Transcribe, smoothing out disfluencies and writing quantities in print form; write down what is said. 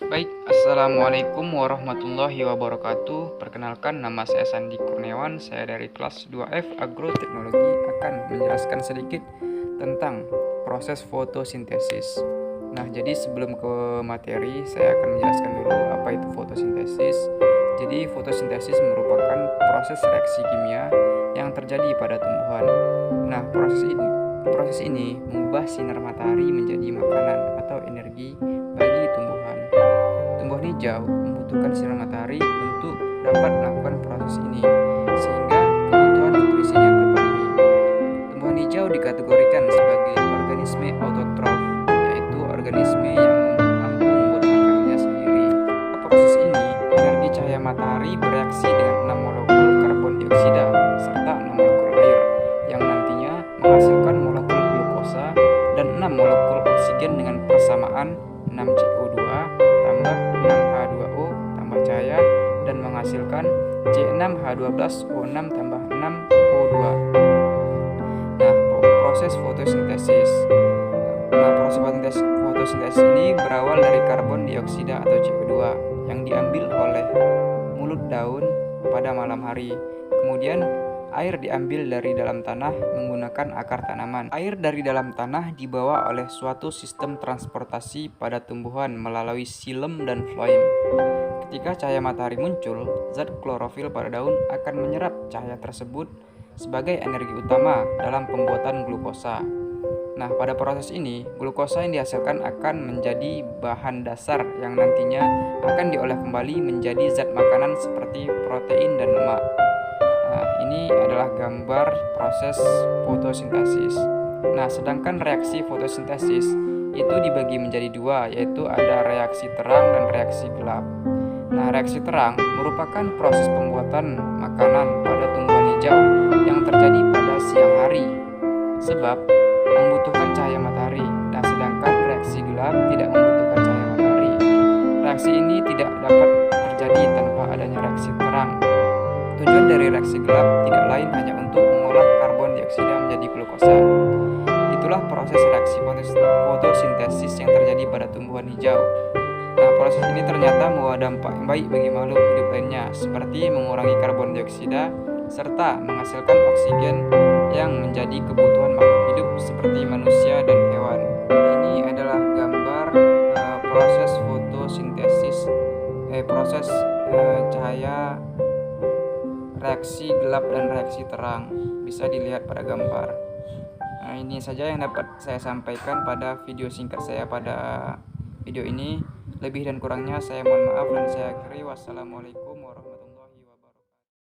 Baik, Assalamualaikum warahmatullahi wabarakatuh. Perkenalkan, nama saya Sandi Kurniawan. Saya dari kelas 2F Agroteknologi akan menjelaskan sedikit tentang proses fotosintesis. Nah, jadi sebelum ke materi, saya akan menjelaskan dulu apa itu fotosintesis. Jadi, fotosintesis merupakan proses reaksi kimia yang terjadi pada tumbuhan. Nah, proses ini mengubah sinar matahari menjadi makanan atau energi bagi tumbuhan. Tumbuhan hijau membutuhkan sinar matahari untuk dapat melakukan proses ini, sehingga kebutuhan nutrisinya terpenuhi. Tumbuhan hijau dikategorikan sebagai organisme autotrof, yaitu organisme yang mampu membuat makanannya sendiri. Pada proses ini, energi cahaya matahari bereaksi dengan 6 molekul karbon dioksida serta 6 molekul air, yang nantinya menghasilkan molekul glukosa dan 6 molekul oksigen dengan persamaan 6 CO2 tambah 6H2O tambah cahaya dan menghasilkan C6H12O6 tambah 6O2. Nah, proses fotosintesis. Proses fotosintesis ini berawal dari karbon dioksida atau CO2 yang diambil oleh mulut daun pada malam hari. Kemudian air diambil dari dalam tanah menggunakan akar tanaman. Air dari dalam tanah dibawa oleh suatu sistem transportasi pada tumbuhan melalui xilem dan floem. Ketika cahaya matahari muncul, zat klorofil pada daun akan menyerap cahaya tersebut sebagai energi utama dalam pembuatan glukosa. Nah, pada proses ini, glukosa yang dihasilkan akan menjadi bahan dasar yang nantinya akan diolah kembali menjadi zat makanan seperti protein dan lemak. Nah, ini adalah gambar proses fotosintesis. Nah, sedangkan reaksi fotosintesis itu dibagi menjadi dua, yaitu ada reaksi terang dan reaksi gelap. Nah, reaksi terang merupakan proses pembuatan makanan pada tumbuhan hijau yang terjadi pada siang hari, sebab membutuhkan cahaya matahari. Nah, sedangkan reaksi gelap tidak membutuhkan cahaya matahari. Reaksi ini tidak dapat terjadi tanpa adanya reaksi terang. Tujuan dari reaksi gelap tidak lain hanya untuk mengolah karbon dioksida menjadi glukosa. Itulah proses reaksi fotosintesis yang terjadi pada tumbuhan hijau. Nah, proses ini ternyata membawa dampak yang baik bagi makhluk hidup lainnya, seperti mengurangi karbon dioksida serta menghasilkan oksigen yang menjadi kebutuhan makhluk hidup seperti manusia dan hewan. Ini adalah gambar proses fotosintesis, proses cahaya reaksi gelap dan reaksi terang. Bisa dilihat pada gambar. Nah, ini saja yang dapat saya sampaikan pada video singkat saya pada video ini. Lebih dan kurangnya saya mohon maaf dan saya akhiri. Wassalamualaikum warahmatullahi wabarakatuh.